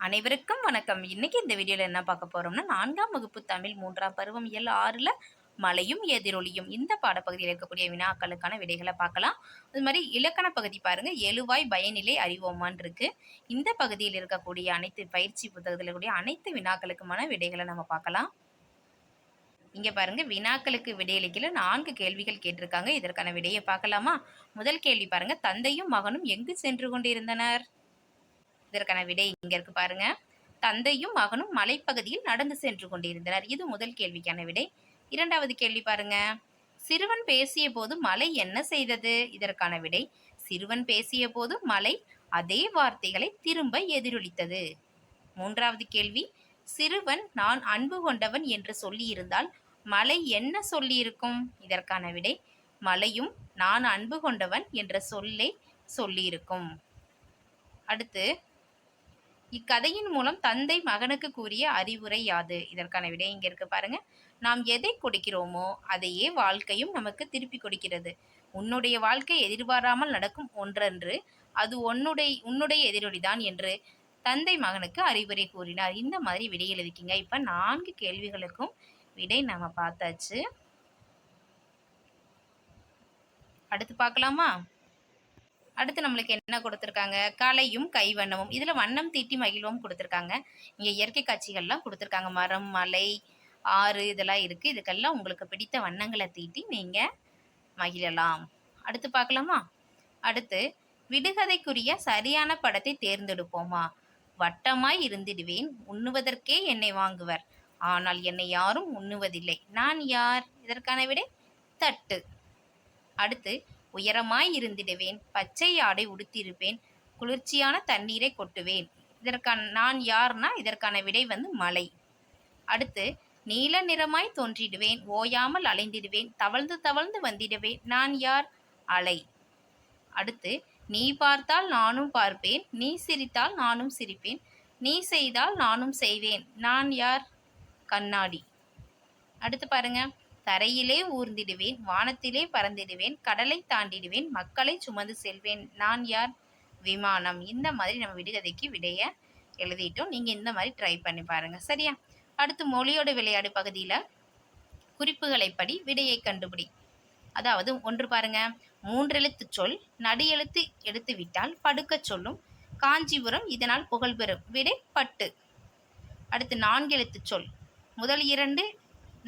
அனைவருக்கும் வணக்கம். இன்னைக்கு இந்த வீடியோல என்ன பார்க்க போறோம்னா, 4ஆம் வகுப்பு தமிழ் 3ஆம் பருவம் இயல் 6ல மலையும் எதிரொலியும் இந்த பாடப்பகுதியில் இருக்கக்கூடிய வினாக்களுக்கான விடைகளை பார்க்கலாம். அது மாதிரி இலக்கண பகுதி பாருங்க, எழுவாய் பயனிலை அறிவோமான் இருக்கு. இந்த பகுதியில் இருக்கக்கூடிய அனைத்து பயிற்சி புத்தகத்தில் இருக்கக்கூடிய அனைத்து வினாக்களுக்குமான விடைகளை நம்ம பார்க்கலாம். இங்க பாருங்க, வினாக்களுக்கு விடையளிக்கல 4 கேள்விகள் கேட்டிருக்காங்க. இதற்கான விடையை பார்க்கலாமா? முதல் கேள்வி பாருங்க, தந்தையும் மகனும் எங்கு சென்று கொண்டிருந்தனர்? இதற்கான விடை இங்க இருக்கு பாருங்க. தந்தையும் மகனும் மலைப்பகுதியில் நடந்து சென்று கொண்டிருந்தனர். இது முதல் கேள்விக்கான விடை. இரண்டாவது கேள்வி பாருங்க, சிறுவன் பேசிய போது மலை என்ன செய்தது? இதற்கான விடை, சிறுவன் பேசிய போது மலை அதே வார்த்தைகளை திரும்ப எதிரொலித்தது. மூன்றாவது கேள்வி, சிறுவன் நான் அன்பு கொண்டவன் என்று சொல்லியிருந்தால் மலை என்ன சொல்லியிருக்கும்? இதற்கான விடை, மலையும் நான் அன்பு கொண்டவன் என்ற சொல்லை சொல்லியிருக்கும். அடுத்து, இக்கதையின் மூலம் தந்தை மகனுக்கு கூறிய அறிவுரை யாது? இதற்கான விடை இங்க இருக்கு பாருங்க. நாம் எதை கொடுக்கிறோமோ அதையே வாழ்க்கையும் நமக்கு திருப்பி கொடுக்கிறது. உன்னுடைய வாழ்க்கை எதிர்பாராமல் நடக்கும் ஒன்றன்று, அது உன்னுடைய எதிரொலிதான் என்று தந்தை மகனுக்கு அறிவுரை கூறினார். இந்த மாதிரி விடை எழுதிக்கிங்க. இப்ப 4 கேள்விகளுக்கும் விடை நம்ம பார்த்தாச்சு. அடுத்து பார்க்கலாமா? அடுத்து நம்மளுக்கு என்ன கொடுத்துருக்காங்க? கலையும் கைவண்ணமும். இதில் வண்ணம் தீட்டி மகிழ்வும் கொடுத்துருக்காங்க. இங்கே இயற்கை காட்சிகள்லாம் கொடுத்துருக்காங்க. மரம், மலை, ஆறு இதெல்லாம் இருக்குது. இதுக்கெல்லாம் உங்களுக்கு பிடித்த வண்ணங்களை தீட்டி நீங்கள் மகிழலாம். அடுத்து பார்க்கலாமா? அடுத்து, விடுகதைக்குரிய சரியான படத்தை தேர்ந்தெடுப்போமா? வட்டமாய் இருந்திடுவேன், உண்ணுவதற்கே என்னை வாங்குவர், ஆனால் என்னை யாரும் உண்ணுவதில்லை, நான் யார்? இதற்கான விடை தட்டு. அடுத்து, உயரமாய் இருந்திடுவேன், பச்சை ஆடை உடுத்தியிருப்பேன், குளிர்ச்சியான தண்ணீரை கொட்டுவேன், நான் யார்னா இதற்கான விடை மலை. அடுத்து, நீல நிறமாய் தோன்றிடுவேன், ஓயாமல் அலைந்திடுவேன், தவழ்ந்து தவழ்ந்து வந்திடுவேன், நான் யார்? அலை. அடுத்து, நீ பார்த்தால் நானும் பார்ப்பேன், நீ சிரித்தால் நானும் சிரிப்பேன், நீ செய்தால் நானும் செய்வேன், நான் யார்? கண்ணாடி. அடுத்து பாருங்க, தரையிலே ஊர்ந்திடுவேன், வானத்திலே பறந்திடுவேன், கடலை தாண்டிடுவேன், மக்களை சுமந்து செல்வேன், நான் யார்? விமானம். இந்த மாதிரி நம்ம விடுகதைக்கு விடைய எழுதிட்டோம். நீங்கள் இந்த மாதிரி ட்ரை பண்ணி பாருங்க. சரியா? அடுத்து, மொழியோட விளையாடு பகுதியில் குறிப்புகளை படி விடையை கண்டுபிடி. அதாவது, ஒன்று பாருங்க, 3 எழுத்து சொல் நடு எழுத்து எடுத்து விட்டால் படுக்க சொல்லும், காஞ்சிபுரம் இதனால் புகழ்பெறும், விடை பட்டு. அடுத்து, 4 எழுத்து சொல் முதல் 2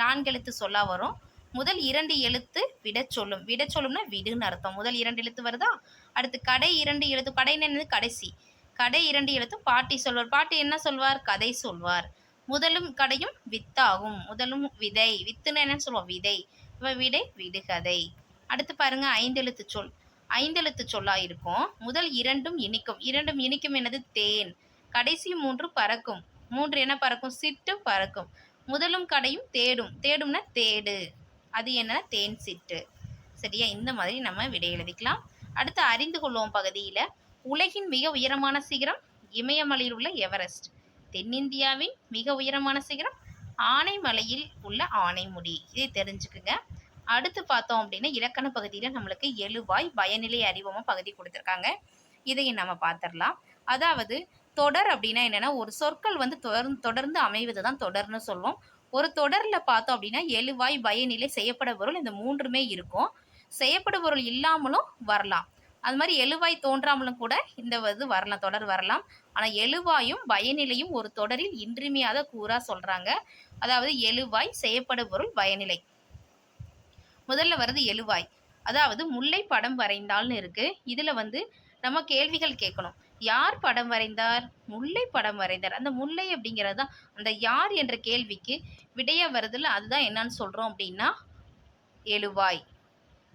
4 எழுத்து சொல்லா வரும், முதல் 2 எழுத்து விட சொல்லும். விட சொல்லும்னா விடுன்னு அர்த்தம். முதல் 2 எழுத்து வருதா? அடுத்து, கடை 2 எழுத்து, கடைன்னு கடைசி, கடை 2 எழுத்து பாட்டி சொல்வார். பாட்டி என்ன சொல்வார்? கதை சொல்வார். முதலும் கடையும் வித்தாகும். முதலும் விதை, வித்துன்னு என்ன சொல்லுவோம்? விதை. விடை விடுகதை. அடுத்து பாருங்க, 5 எழுத்து சொல் 5 எழுத்து சொல்லா இருக்கும். முதல் 2ம் இனிக்கும். 2ம் இனிக்கும் என்னது? தேன். கடைசி 3 பறக்கும். 3 என்ன பறக்கும்? சிட்டு பறக்கும். முதலும் கடையும் தேடும். தேடும்னா தேடு, அது என்ன? தேன் சிட்டு. சரியா? இந்த மாதிரி நம்ம விடை எழுதிக்கலாம். அடுத்து, அறிந்து கொள்வோம் பகுதியில் உலகின் மிக உயரமான சிகரம் இமயமலையில் உள்ள எவரெஸ்ட். தென்னிந்தியாவின் மிக உயரமான சிகரம் ஆனைமலையில் உள்ள ஆனைமுடி. இதை தெரிஞ்சுக்குங்க. அடுத்து பார்த்தோம் அப்படின்னா, இலக்கண பகுதியில் நம்மளுக்கு எழுவாய் பயனிலை அறிவோமா பகுதி கொடுத்துருக்காங்க. இதையும் நம்ம பார்த்துடலாம். அதாவது, தொடர் அப்படின்னா என்னன்னா, ஒரு சொற்கள் தொடர்ந்து அமைவது தான் தொடர்னு சொல்லுவோம். ஒரு தொடரில் பார்த்தோம் அப்படின்னா எழுவாய் பயனிலை செய்யப்பட பொருள் இந்த 3மே இருக்கும். செய்யப்பட பொருள் இல்லாமலும் வரலாம். அது மாதிரி எழுவாய் தோன்றாமலும் கூட இந்த வரலாம், தொடர் வரலாம். ஆனால் எழுவாயும் பயனிலையும் ஒரு தொடரில் இன்றியமையாத கூறா சொல்றாங்க. அதாவது, எழுவாய் செய்யப்பட பொருள் பயனிலை. முதல்ல வருது எழுவாய். அதாவது, முல்லை படம் வரைந்தால்னு இருக்கு. இதுல நம்ம கேள்விகள் கேட்கணும். யார் படம் வரைந்தார்? முல்லை படம் வரைந்தார். அந்த முல்லை அப்படிங்கிறது தான் அந்த யார் என்ற கேள்விக்கு விடைய வருதுல, அதுதான் என்னன்னு சொல்றோம் அப்படின்னா எழுவாய்.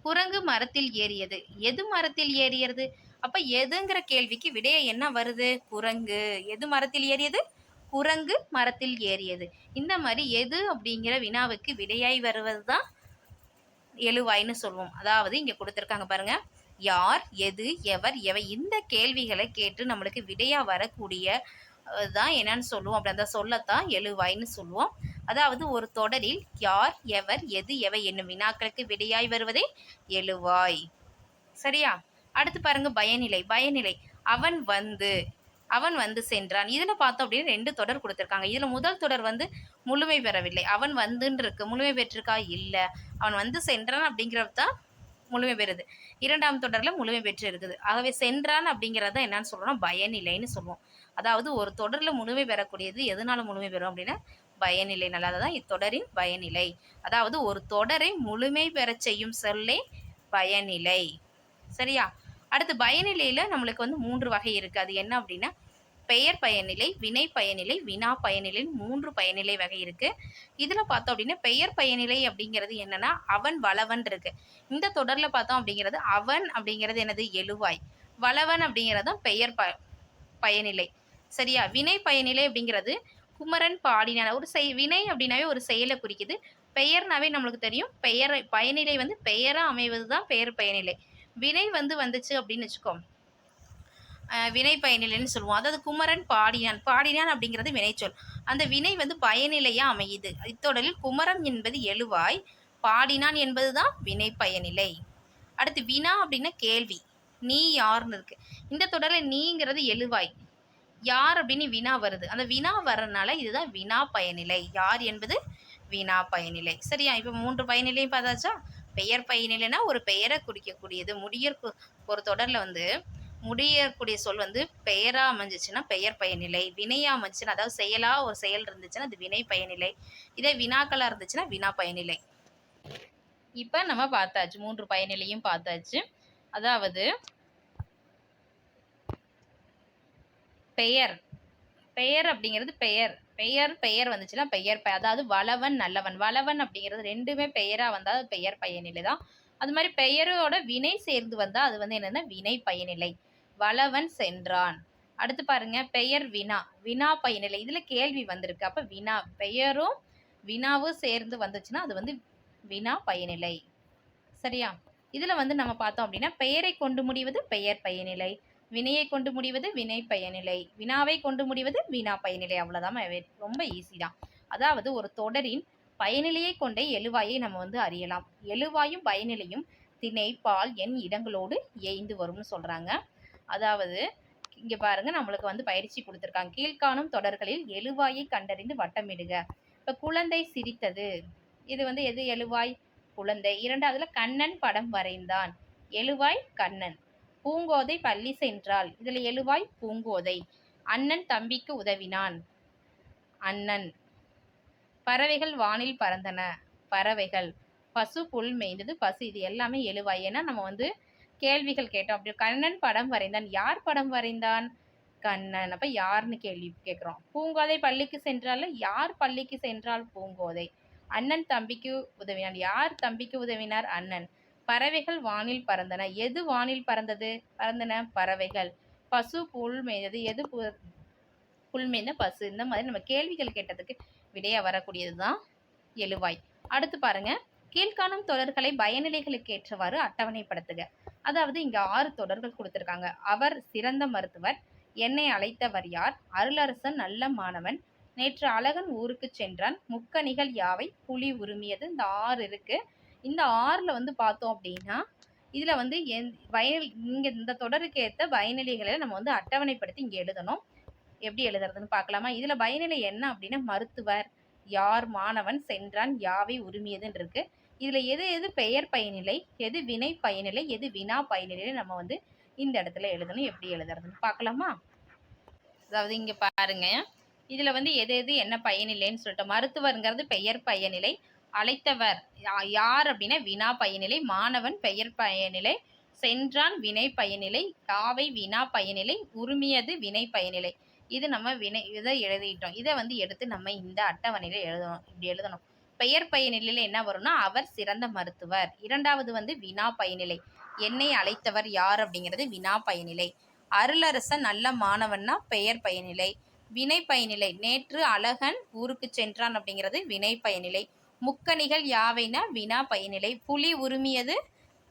குரங்கு மரத்தில் ஏறியது. எது மரத்தில் ஏறியது? அப்ப எதுங்கிற கேள்விக்கு விடைய என்ன வருது? குரங்கு. எது மரத்தில் ஏறியது? குரங்கு மரத்தில் ஏறியது. இந்த மாதிரி எது அப்படிங்கிற வினாவுக்கு விடையாய் வருவது தான் எழுவாய்னு சொல்லுவோம். அதாவது, இங்க கொடுத்துருக்காங்க பாருங்க, யார், எது, எவர், எவை, இந்த கேள்விகளை கேட்டு நம்மளுக்கு விடையா வரக்கூடிய தான் என்னன்னு சொல்லுவோம். அப்படி அந்த சொல்லத்தான் எழுவாய்னு சொல்லுவோம். அதாவது, ஒரு தொடரில் யார், எவர், எது, எவை என்னும் வினாக்களுக்கு விடையாய் வருவதே எழுவாய். சரியா? அடுத்து பாருங்க, பயனிலை. பயனிலை, அவன் வந்து, அவன் வந்து சென்றான். இதுல பார்த்தோம் அப்படின்னா 2 தொடர் குடுத்திருக்காங்க. இதுல முதல் தொடர் வந்து முழுமை பெறவில்லை. அவன் வந்துன்னு இருக்கு. முழுமை பெற்றிருக்கா? இல்ல. அவன் வந்து சென்றான் அப்படிங்கிறது தான் முழுமை பெறுது. 2ஆம் தொடர்ல முழுமை பெற்று இருக்குது. ஆகவே சென்றான் அப்படிங்கிறது தான் என்னன்னு சொல்றோம்னா பயனிலைன்னு சொல்லுவோம். அதாவது ஒரு தொடர்ல முழுமை பெறக்கூடியது எதனால முழுமை பெறும் அப்படின்னா பயனிலைனால. அதுதான் இத்தொடரின் பயனிலை. அதாவது ஒரு தொடரை முழுமை பெறச் செய்யும் சொல்லே பயனிலை. சரியா? அடுத்து பயனிலையில நம்மளுக்கு வந்து 3 வகை இருக்கு. அது என்ன அப்படின்னா பெயர் பயனிலை, வினை பயனிலை, வினா பயனிலைன்னு 3 பயனிலை வகை இருக்கு. இதுல பார்த்தோம் அப்படின்னா பெயர் பயனிலை அப்படிங்கிறது என்னன்னா அவன் வளவன் இருக்கு. இந்த தொடர்ல பார்த்தோம் அப்படிங்கிறது அவன் அப்படிங்கிறது என்னது எழுவாய். வளவன் அப்படிங்கிறது தான் பெயர் பயனிலை. சரியா? வினை பயனிலை அப்படிங்கிறது குமரன் பாடினான். ஒரு வினை அப்படின்னாவே ஒரு செயலை குறிக்குது. பெயர்னாவே நம்மளுக்கு தெரியும். பெயர் பயனிலை வந்து பெயரா அமைவது தான் பெயர் பயனிலை. வினை வந்து வந்துச்சு அப்படின்னு வச்சுக்கோ, வினை பயனிலைன்னு சொல்லுவோம். அதாவது குமரன் பாடினான். பாடினான் அப்படிங்கிறது வினைச்சொல். அந்த வினை வந்து பயனிலையா அமையுது. இத்தொடரில் குமரன் என்பது எழுவாய், பாடினான் என்பது தான் வினை பயனிலை. அடுத்து வினா அப்படின்னா கேள்வி. நீ யாருன்னு இருக்கு. இந்த தொடரில் நீங்கிறது எழுவாய், யார் அப்படின்னு வினா வருது. அந்த வினா வர்றதுனால இதுதான் வினா பயனிலை. யார் என்பது வினா பயனிலை. சரியா? இப்போ 3 பயனிலையும் பார்த்தாச்சா? பெயர் பயனிலைனா ஒரு பெயரை குறிக்கக்கூடியது. ஒரு தொடர்ல வந்து முடியக்கூடிய சொல் வந்து பெயரா அமைஞ்சிச்சுன்னா பெயர் பயனிலை. வினையா அமைஞ்சுன்னா அதாவது செயலா ஒரு செயல் இருந்துச்சுன்னா அது வினை பயனிலை. இதே வினாக்களா இருந்துச்சுன்னா வினா பயனிலை. இப்ப நம்ம பார்த்தாச்சு, 3 பயனிலையும் பார்த்தாச்சு. அதாவது பெயர் பெயர் அப்படிங்கிறது பெயர் வந்துச்சுன்னா பெயர் அதாவது வளவன் நல்லவன். வளவன் அப்படிங்கிறது 2மே பெயரா வந்தா அது பெயர் பயனிலை தான். அது மாதிரி பெயரோட வினை சேர்ந்து வந்தா அது வந்து என்னன்னா வினை பயனிலை. வளவன் சென்றான். அடுத்து பாருங்க பெயர் வினா. வினா பயனிலை. இதுல கேள்வி வந்திருக்கு. அப்ப வினா பெயரும் வினாவும் சேர்ந்து வந்துச்சுன்னா அது வந்து வினா பயனிலை. சரியா? இதுல வந்து நம்ம பார்த்தோம் அப்படின்னா பெயரை கொண்டு முடிவது பெயர் பயனிலை, வினையை கொண்டு முடிவது வினை பயனிலை, வினாவை கொண்டு முடிவது வினா பயனிலை. அவ்வளவுதான். ரொம்ப ஈஸி தான். அதாவது ஒரு தொடரின் பயனிலையை கொண்டே எழுவாயை நம்ம வந்து அறியலாம். எழுவாயும் பயனிலையும் திணை பால் எண் இடங்களோடு ஏய்ந்து வரும்னு சொல்றாங்க. அதாவது இங்க பாருங்க, நம்மளுக்கு வந்து பயிற்சி கொடுத்துருக்காங்க. கீழ்காணும் தொடர்களில் எழுவாயை கண்டறிந்து வட்டமிடுக. இப்ப குழந்தை சிரித்தது, இது வந்து எது எழுவாய்? குழந்தை. 2வதுல கண்ணன் படம் வரைந்தான், எழுவாய் கண்ணன். பூங்கோதை பள்ளி சென்றாள், இதுல எழுவாய் பூங்கோதை. அண்ணன் தம்பிக்கு உதவினான், அண்ணன். பறவைகள் வானில் பறந்தன, பறவைகள். பசு புல் மேய்ந்தது, பசு. இது எல்லாமே எழுவாய். ஏன்னா நம்ம வந்து கேள்விகள் கேட்டோம். அப்படி கண்ணன் படம் வரைந்தான், யார் படம் வரைந்தான்? கண்ணன். அப்ப யாருன்னு கேள்வி கேட்கிறோம். பூங்கோதை பள்ளிக்கு சென்றால், யார் பள்ளிக்கு சென்றால்? பூங்கோதை. அண்ணன் தம்பிக்கு உதவினான், யார் தம்பிக்கு உதவினார்? அண்ணன். பறவைகள் வானில் பறந்தன, எது வானில் பறந்தன? பறவைகள். பசு புல் மேய்ந்தது, எது புல் மேய்ந்த? பசு. இந்த மாதிரி நம்ம கேள்விகள் கேட்டதுக்கு விடையா வரக்கூடியதுதான் எழுவாய். அடுத்து பாருங்க, கீழ்காணும் தொடர்களை பயனிலைகளுக்கு ஏற்றவாறு அட்டவணைப்படுத்துக. அதாவது இங்க 6 தொடர்கள் கொடுத்திருக்காங்க. அவர் சிறந்த மருத்துவர், என்னை அழைத்தவர் யார், அருளரசன் நல்ல மாணவன், நேற்று அழகன் ஊருக்கு சென்றான், முக்கணிகள் யாவை, புலி உருமியது. இந்த 6 இருக்கு. இந்த 6ல வந்து பார்த்தோம் அப்படின்னா இதுல வந்து இங்க இந்த தொடருக்கு ஏற்ற பயனிலைகளை நம்ம வந்து அட்டவணைப்படுத்தி இங்க எழுதணும். எப்படி எழுதுறதுன்னு பார்க்கலாமா? இதுல பயனிலை என்ன அப்படின்னா மருத்துவர், யார், மாணவன், சென்றான், யாவை, உரிமையதுன்னு இருக்கு. இதுல எது எது பெயர் பயனிலை, எது வினை பயனிலை, எது வினா பயனிலை நம்ம வந்து இந்த இடத்துல எழுதணும். எப்படி எழுதுறதுன்னு பார்க்கலாமா? அதாவது இங்க பாருங்க, இதுல வந்து எது எது என்ன பயனிலைன்னு சொல்லிட்டு, மருத்துவர்ங்கிறது பெயர் பயனிலை, அழைத்தவர் யார் அப்படின்னா வினா பயனிலை, மாணவன் பெயர் பயனிலை, சென்றான் வினை பயனிலை, யாவை வினா பயனிலை, உரிமையது வினை பயனிலை. இது நம்ம இதை எழுதிட்டோம். இதை வந்து எடுத்து நம்ம இந்த அட்டவணையில எழுதணும். இப்படி எழுதணும். பெயர் பயனிலையில என்ன வரும்னா அவர் சிறந்த மருத்துவர். 2வது வந்து வினா பயனிலை, என்னை அழைத்தவர் யார் அப்படிங்கிறது வினா பயனிலை. அருளரசன் நல்ல மாணவன்னா பெயர் பயனிலை. வினை பயனிலை, நேற்று அழகன் ஊருக்கு சென்றான் அப்படிங்கிறது வினை பயனிலை. முக்கணிகள் யாவைனா வினா பயனிலை. புலி உருமியது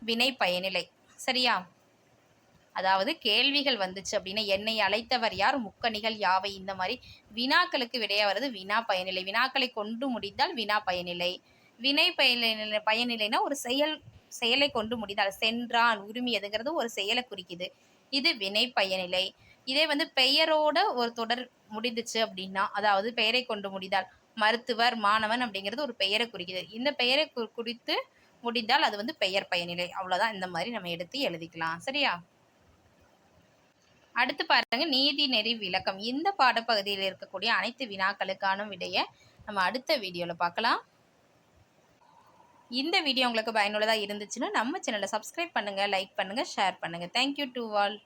வினை பயனிலை. சரியா? அதாவது கேள்விகள் வந்துச்சு அப்படின்னா என்னை அழைத்தவர் யார், முக்கணிகள் யாவை, இந்த மாதிரி வினாக்களுக்கு விடையா வருது வினா பயனிலை. வினாக்களை கொண்டு முடிந்தால் வினா பயனிலை. வினை பயனிலைனா ஒரு செயலை கொண்டு முடிந்தால், சென்றான் உரிமையதுங்கிறது ஒரு செயலை குறிக்குது, இது வினை பயனிலை. இதே வந்து பெயரோட ஒரு தொடர் முடிந்துச்சு அப்படின்னா, அதாவது பெயரை கொண்டு முடிந்தால் மருத்துவர், மாணவன் அப்படிங்கிறது ஒரு பெயரை குறிக்குது. இந்த பெயரை குறித்து முடிந்தால் அது வந்து பெயர் பயனிலை. அவ்வளோதான். இந்த மாதிரி நம்ம எடுத்து எழுதிக்கலாம். சரியா? அடுத்து பாருங்க, நீதி நெறி விளக்கம். இந்த பாடப்பகுதியில் இருக்கக்கூடிய அனைத்து வினாக்களுக்கான விடையை நம்ம அடுத்த வீடியோவில் பார்க்கலாம். இந்த வீடியோ உங்களுக்கு பயனுள்ளதாக இருந்துச்சுன்னா நம்ம சேனலை சப்ஸ்கிரைப் பண்ணுங்கள், லைக் பண்ணுங்கள், ஷேர் பண்ணுங்கள். Thank you to all.